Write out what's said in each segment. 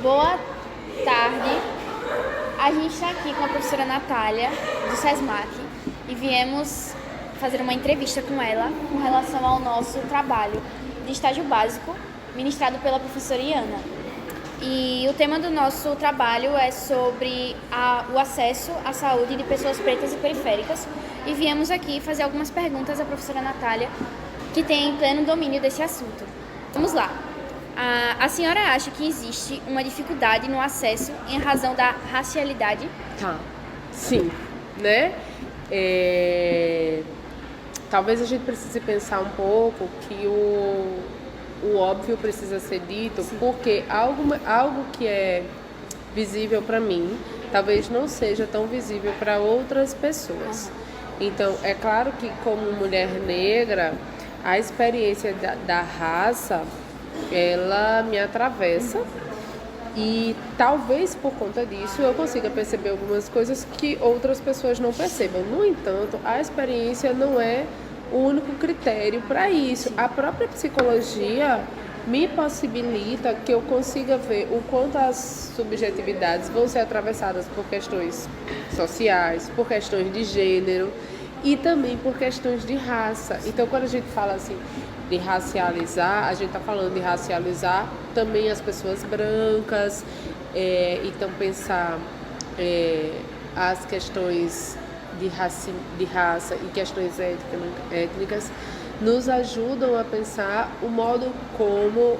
Boa tarde. A gente está aqui com a professora Natália, do SESMAC, e viemos fazer uma entrevista com ela com relação ao nosso trabalho de estágio básico, ministrado pela professora Iana. E o tema do nosso trabalho é sobre o acesso à saúde de pessoas pretas e periféricas. E viemos aqui fazer algumas perguntas à professora Natália, que tem pleno domínio desse assunto. Vamos lá. A senhora acha que existe uma dificuldade no acesso em razão da racialidade? Sim, né? Talvez a gente precise pensar um pouco que o óbvio precisa ser dito. Sim. Porque algo que é visível para mim, talvez não seja tão visível para outras pessoas. Então, é claro que como mulher negra, a experiência da raça, ela me atravessa e talvez por conta disso eu consiga perceber algumas coisas que outras pessoas não percebam. No entanto, a experiência não é o único critério para isso. A própria psicologia me possibilita que eu consiga ver o quanto as subjetividades vão ser atravessadas por questões sociais, por questões de gênero e também por questões de raça. Então, quando a gente fala assim de racializar, a gente está falando de racializar também as pessoas brancas, então pensar as questões de raça e questões étnicas nos ajudam a pensar o modo como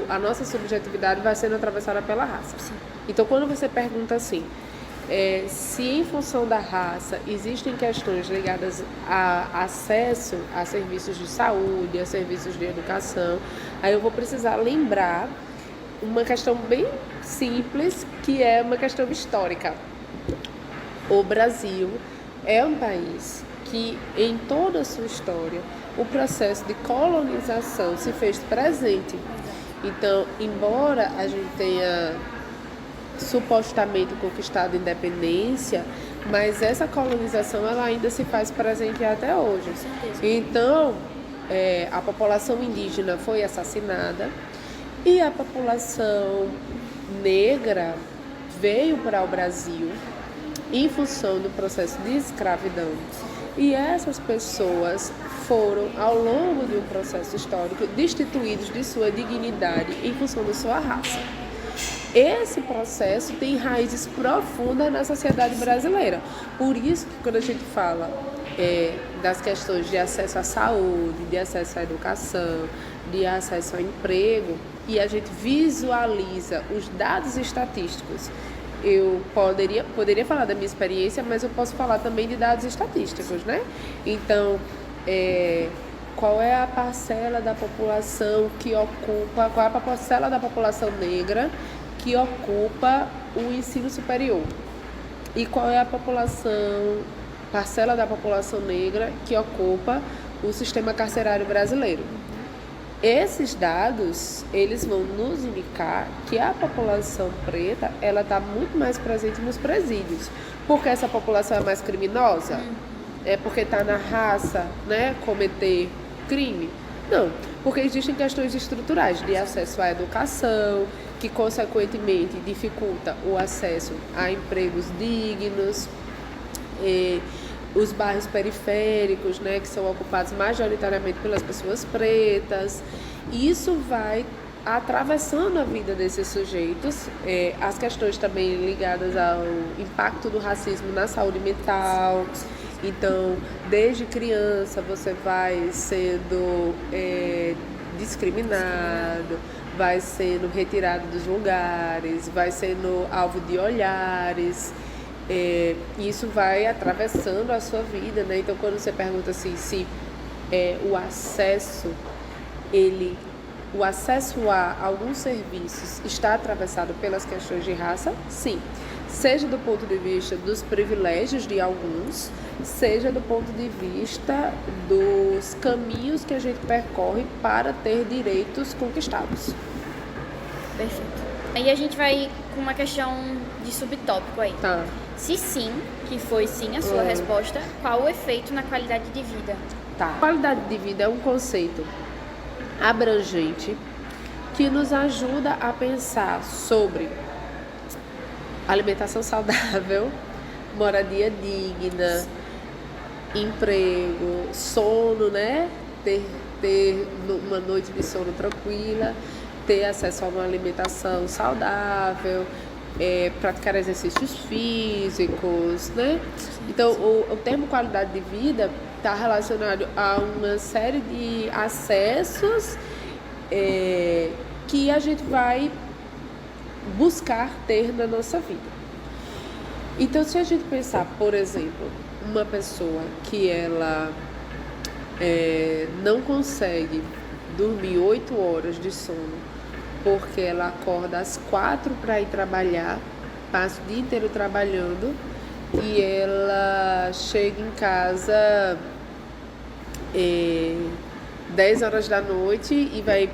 a nossa subjetividade vai sendo atravessada pela raça. Sim. Então, quando você pergunta assim, se em função da raça existem questões ligadas a acesso a serviços de saúde, a serviços de educação, aí eu vou precisar lembrar uma questão bem simples, que é uma questão histórica. O Brasil é um país que, em toda a sua história, o processo de colonização se fez presente. Então, embora a gente tenha supostamente conquistado a independência, mas essa colonização ela ainda se faz presente até hoje. Com certeza. Então, a população indígena foi assassinada e a população negra veio para o Brasil em função do processo de escravidão. E essas pessoas foram, ao longo de um processo histórico, destituídos de sua dignidade em função da sua raça. Esse processo tem raízes profundas na sociedade brasileira. Por isso que quando a gente fala das questões de acesso à saúde, de acesso à educação, de acesso ao emprego, e a gente visualiza os dados estatísticos, eu poderia falar da minha experiência, mas eu posso falar também de dados estatísticos, né? Então, qual é a parcela da população qual é a parcela da população negra que ocupa o ensino superior? E qual é a parcela da população negra que ocupa o sistema carcerário brasileiro? Esses dados, eles vão nos indicar que a população preta, ela está muito mais presente nos presídios. Porque essa população é mais criminosa? É porque está na raça, né, cometer crime? Não, porque existem questões estruturais de acesso à educação, que consequentemente dificulta o acesso a empregos dignos, os bairros periféricos, né, que são ocupados majoritariamente pelas pessoas pretas. Isso vai atravessando a vida desses sujeitos, as questões também ligadas ao impacto do racismo na saúde mental. Então, desde criança você vai sendo discriminado, vai sendo retirado dos lugares, vai sendo alvo de olhares. Isso vai atravessando a sua vida, né? Então, quando você pergunta assim, se o acesso a alguns serviços está atravessado pelas questões de raça, sim. Seja do ponto de vista dos privilégios de alguns, seja do ponto de vista dos caminhos que a gente percorre para ter direitos conquistados. Perfeito. Aí a gente vai com uma questão de subtópico aí. Tá. Se sim, que foi sim a sua resposta, qual o efeito na qualidade de vida? Tá. Qualidade de vida é um conceito abrangente que nos ajuda a pensar sobre alimentação saudável, moradia digna, emprego, sono, né? Ter uma noite de sono tranquila, ter acesso a uma alimentação saudável, praticar exercícios físicos, né? Então, o termo qualidade de vida está relacionado a uma série de acessos que a gente vai buscar ter na nossa vida. Então, se a gente pensar, por exemplo, uma pessoa que ela não consegue dormir 8 horas de sono porque ela acorda às 4 para ir trabalhar, passa o dia inteiro trabalhando e ela chega em casa 10 horas da noite e vai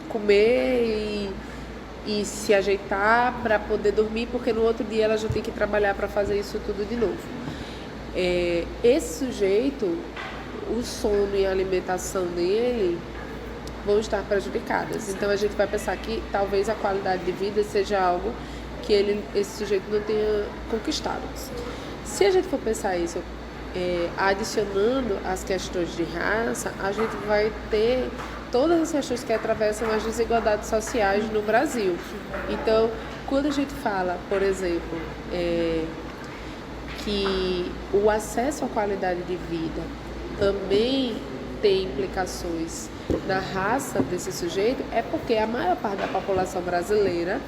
comer e se ajeitar para poder dormir, porque no outro dia ela já tem que trabalhar para fazer isso tudo de novo. Esse sujeito, o sono e a alimentação dele vão estar prejudicadas. Então a gente vai pensar que talvez a qualidade de vida seja algo que esse sujeito não tenha conquistado. Se a gente for pensar isso, adicionando as questões de raça, a gente vai ter todas as questões que atravessam as desigualdades sociais no Brasil. Então, quando a gente fala, por exemplo, que o acesso à qualidade de vida também tem implicações na raça desse sujeito, é porque a maior parte da população brasileira,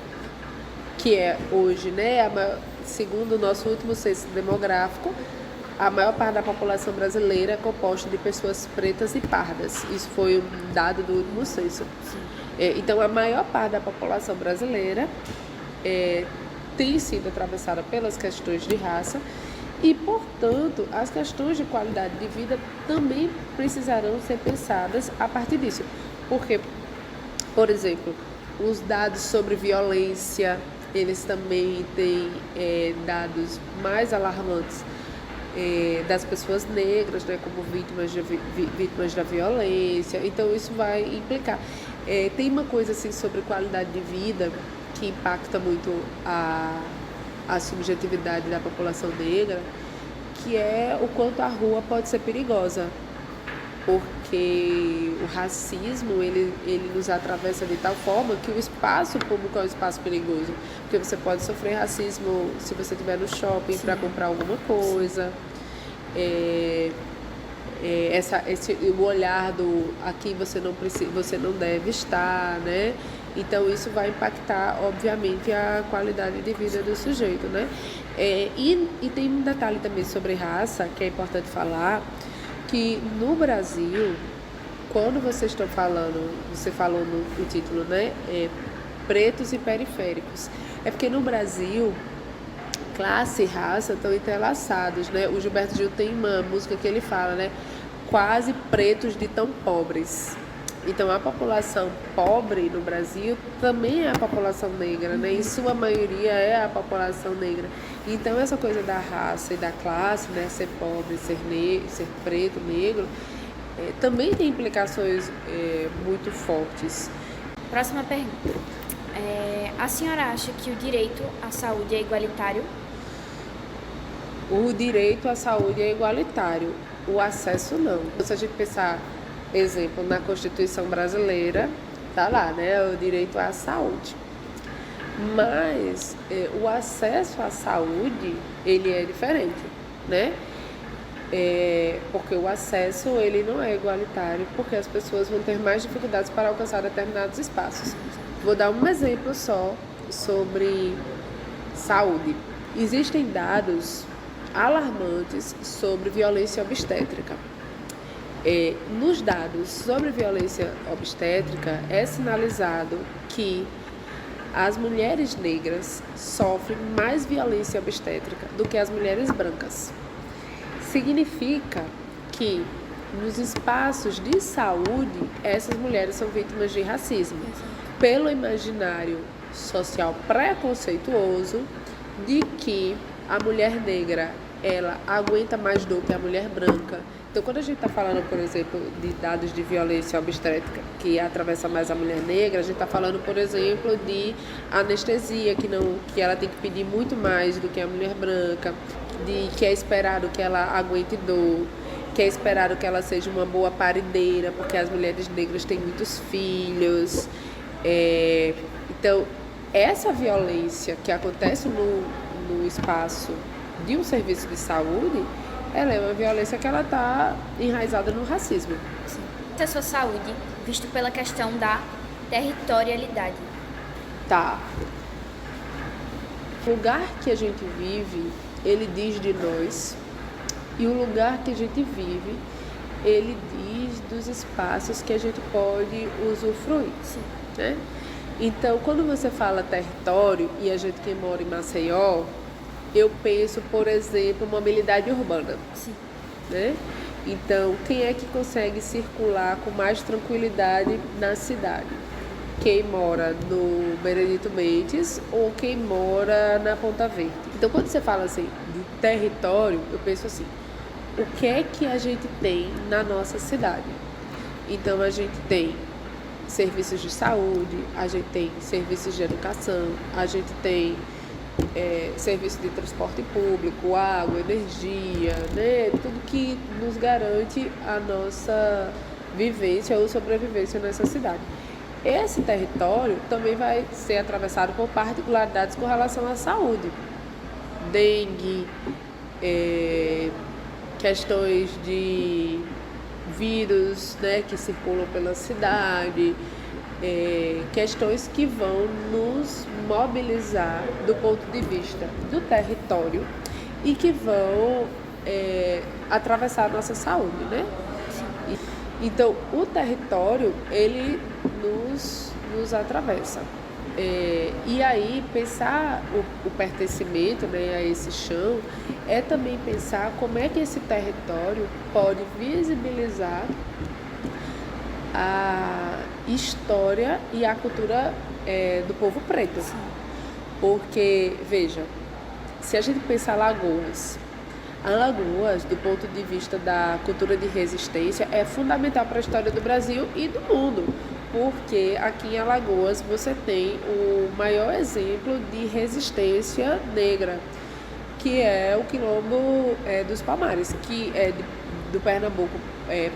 que é hoje, né, segundo o nosso último censo demográfico, a maior parte da população brasileira é composta de pessoas pretas e pardas. Isso foi um dado do último censo. Então, a maior parte da população brasileira tem sido atravessada pelas questões de raça e, portanto, as questões de qualidade de vida também precisarão ser pensadas a partir disso. Porque, por exemplo, os dados sobre violência, eles também têm dados mais alarmantes das pessoas negras, né, como vítimas da violência. Então isso vai implicar. Tem uma coisa assim sobre qualidade de vida que impacta muito a subjetividade da população negra, que é o quanto a rua pode ser perigosa, porque o racismo ele nos atravessa de tal forma que o espaço público é um espaço perigoso, porque você pode sofrer racismo se você estiver no shopping para comprar alguma coisa, o olhar do aqui você não deve estar, né? Então isso vai impactar obviamente a qualidade de vida do sujeito, né? E tem um detalhe também sobre raça que é importante falar, que no Brasil, quando vocês estão falando, você falou no título, né? Pretos e periféricos. É porque no Brasil, classe e raça estão entrelaçados, né? O Gilberto Gil tem uma música que ele fala, né? Quase pretos de tão pobres. Então, a população pobre no Brasil também é a população negra, né? Em sua maioria é a população negra. Então, essa coisa da raça e da classe, né? Ser pobre, ser preto, negro, também tem implicações muito fortes. Próxima pergunta. A senhora acha que o direito à saúde é igualitário? O direito à saúde é igualitário, o acesso não. Se a gente pensar, exemplo, na Constituição brasileira, tá lá, né, o direito à saúde. Mas o acesso à saúde, ele é diferente, né? Porque o acesso, ele não é igualitário, porque as pessoas vão ter mais dificuldades para alcançar determinados espaços. Vou dar um exemplo só sobre saúde. Existem dados alarmantes sobre violência obstétrica. Nos dados sobre violência obstétrica é sinalizado que as mulheres negras sofrem mais violência obstétrica do que as mulheres brancas. Significa que nos espaços de saúde, essas mulheres são vítimas de racismo, pelo imaginário social preconceituoso de que a mulher negra ela aguenta mais dor que a mulher branca. Então, quando a gente está falando, por exemplo, de dados de violência obstétrica que atravessa mais a mulher negra, a gente está falando, por exemplo, de anestesia, que ela tem que pedir muito mais do que a mulher branca, de que é esperado que ela aguente dor, que é esperado que ela seja uma boa parideira, porque as mulheres negras têm muitos filhos. Então, essa violência que acontece no espaço de um serviço de saúde, ela é uma violência que ela está enraizada no racismo. Sim. Acesso à saúde, visto pela questão da territorialidade. Tá. O lugar que a gente vive, ele diz de nós, e o lugar que a gente vive, ele diz dos espaços que a gente pode usufruir. Sim. Né? Então, quando você fala território, e a gente que mora em Maceió, eu penso, por exemplo, mobilidade urbana. Sim. Né? Então, quem é que consegue circular com mais tranquilidade na cidade? Quem mora no Benedito Mendes ou quem mora na Ponta Verde? Então, quando você fala assim de território, eu penso assim, o que é que a gente tem na nossa cidade? Então, a gente tem serviços de saúde, a gente tem serviços de educação, a gente tem serviço de transporte público, água, energia, né? Tudo que nos garante a nossa vivência ou sobrevivência nessa cidade. Esse território também vai ser atravessado por particularidades com relação à saúde. Dengue, questões de vírus, né, que circulam pela cidade, questões que vão nos mobilizar do ponto de vista do território e que vão atravessar a nossa saúde, né? Então, o território, ele nos atravessa. E aí, pensar o pertencimento, né, a esse chão é também pensar como é que esse território pode visibilizar a história e a cultura do povo preto. Sim. Porque, veja, se a gente pensar Alagoas, do ponto de vista da cultura de resistência, é fundamental para a história do Brasil e do mundo, porque aqui em Alagoas você tem o maior exemplo de resistência negra, que é o Quilombo dos Palmares, que é do Pernambuco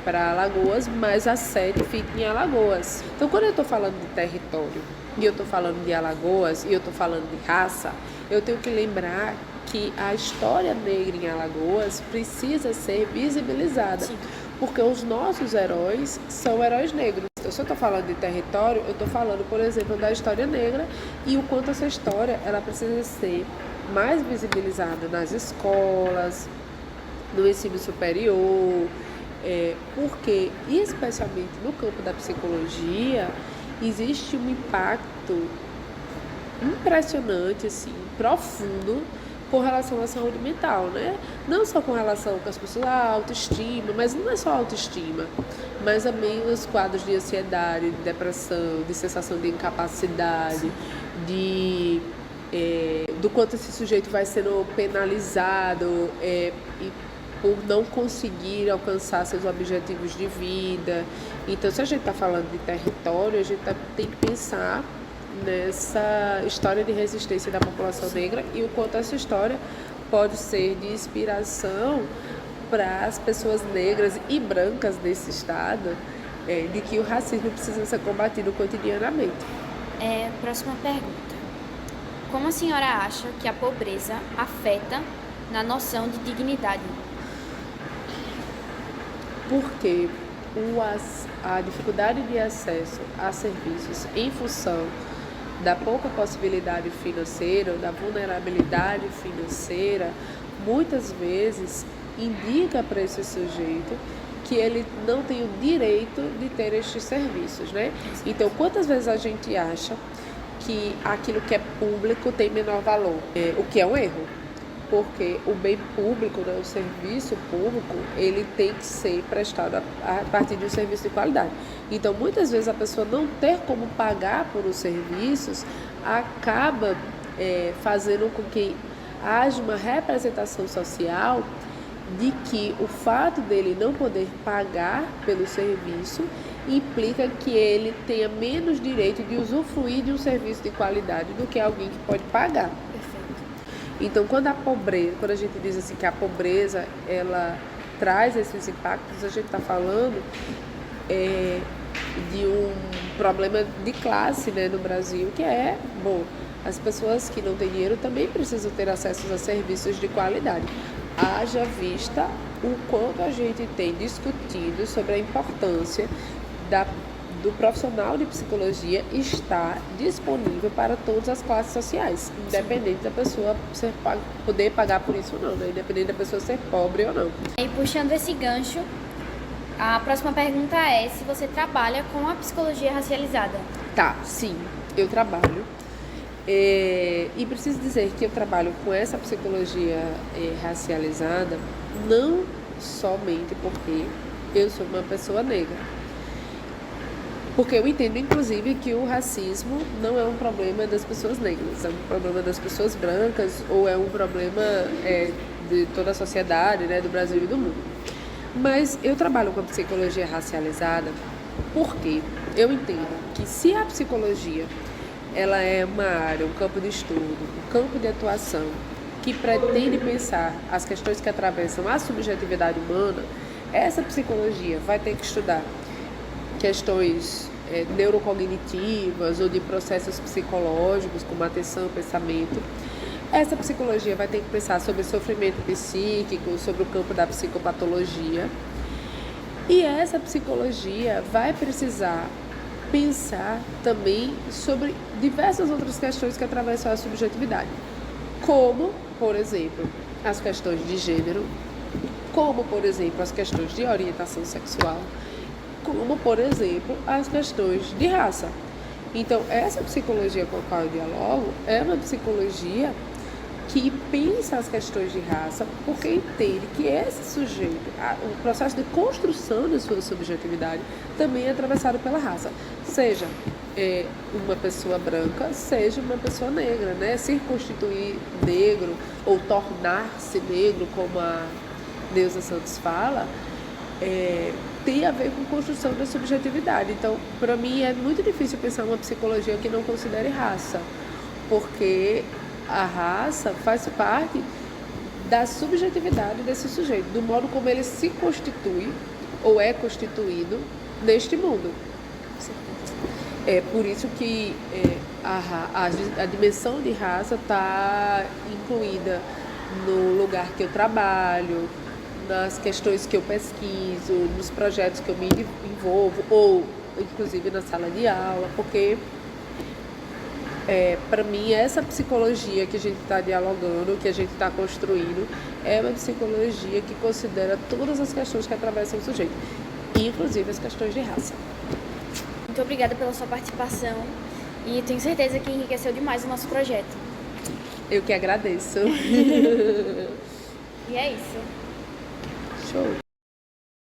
para Alagoas, mas a sede fica em Alagoas. Então, quando eu estou falando de território, e eu estou falando de Alagoas, e eu estou falando de raça, eu tenho que lembrar que a história negra em Alagoas precisa ser visibilizada. Sim. Porque os nossos heróis são heróis negros. Então, se eu estou falando de território, eu estou falando, por exemplo, da história negra e o quanto essa história ela precisa ser mais visibilizada nas escolas, no ensino superior, porque, especialmente no campo da psicologia, existe um impacto impressionante, assim, profundo, com relação à saúde mental, né? Não só com relação com as pessoas, a autoestima, mas não é só autoestima, mas também os quadros de ansiedade, de depressão, de sensação de incapacidade, do quanto esse sujeito vai sendo penalizado por não conseguir alcançar seus objetivos de vida. Então, se a gente está falando de território, a gente tem que pensar nessa história de resistência da população negra e o quanto essa história pode ser de inspiração para as pessoas negras e brancas desse estado, de que o racismo precisa ser combatido cotidianamente. Próxima pergunta. Como a senhora acha que a pobreza afeta na noção de dignidade? Porque a dificuldade de acesso a serviços em função da pouca possibilidade financeira, da vulnerabilidade financeira, muitas vezes indica para esse sujeito que ele não tem o direito de ter estes serviços, né? Então, quantas vezes a gente acha que aquilo que é público tem menor valor, o que é um erro? Porque o bem público, né, o serviço público, ele tem que ser prestado a partir de um serviço de qualidade. Então, muitas vezes a pessoa não ter como pagar por os serviços acaba fazendo com que haja uma representação social de que o fato dele não poder pagar pelo serviço implica que ele tenha menos direito de usufruir de um serviço de qualidade do que alguém que pode pagar. Perfeito. Então, quando a gente diz assim que a pobreza ela traz esses impactos, a gente está falando de um problema de classe, né, no Brasil, que as pessoas que não têm dinheiro também precisam ter acesso a serviços de qualidade. Haja vista o quanto a gente tem discutido sobre a importância do profissional de psicologia estar disponível para todas as classes sociais, independente da pessoa poder pagar por isso ou não, né? Independente da pessoa ser pobre ou não. E puxando esse gancho, a próxima pergunta é se você trabalha com a psicologia racializada. Tá, sim, eu trabalho. E preciso dizer que eu trabalho com essa psicologia racializada não somente porque eu sou uma pessoa negra. Porque eu entendo, inclusive, que o racismo não é um problema das pessoas negras, é um problema das pessoas brancas ou é um problema de toda a sociedade, né, do Brasil e do mundo. Mas eu trabalho com a psicologia racializada porque eu entendo que se a psicologia ela é uma área, um campo de estudo, um campo de atuação que pretende pensar as questões que atravessam a subjetividade humana, essa psicologia vai ter que estudar questões neurocognitivas ou de processos psicológicos, como atenção, pensamento. Essa psicologia vai ter que pensar sobre sofrimento psíquico, sobre o campo da psicopatologia. E essa psicologia vai precisar pensar também sobre diversas outras questões que atravessam a subjetividade, como, por exemplo, as questões de gênero, como, por exemplo, as questões de orientação sexual, como, por exemplo, as questões de raça. Então, essa psicologia com a qual eu dialogo é uma psicologia que pensa as questões de raça porque entende que esse sujeito, o processo de construção de sua subjetividade também é atravessado pela raça, seja uma pessoa branca, seja uma pessoa negra, né? Se constituir negro ou tornar-se negro, como a Neuza Santos fala, tem a ver com construção da subjetividade. Então, para mim, é muito difícil pensar uma psicologia que não considere raça, porque a raça faz parte da subjetividade desse sujeito, do modo como ele se constitui ou é constituído neste mundo. É por isso que a dimensão de raça está incluída no lugar que eu trabalho, nas questões que eu pesquiso, nos projetos que eu me envolvo, ou inclusive na sala de aula, porque para mim essa psicologia que a gente está dialogando, que a gente está construindo, é uma psicologia que considera todas as questões que atravessam o sujeito, inclusive as questões de raça. Muito obrigada pela sua participação e tenho certeza que enriqueceu demais o nosso projeto. Eu que agradeço. E é isso. Show.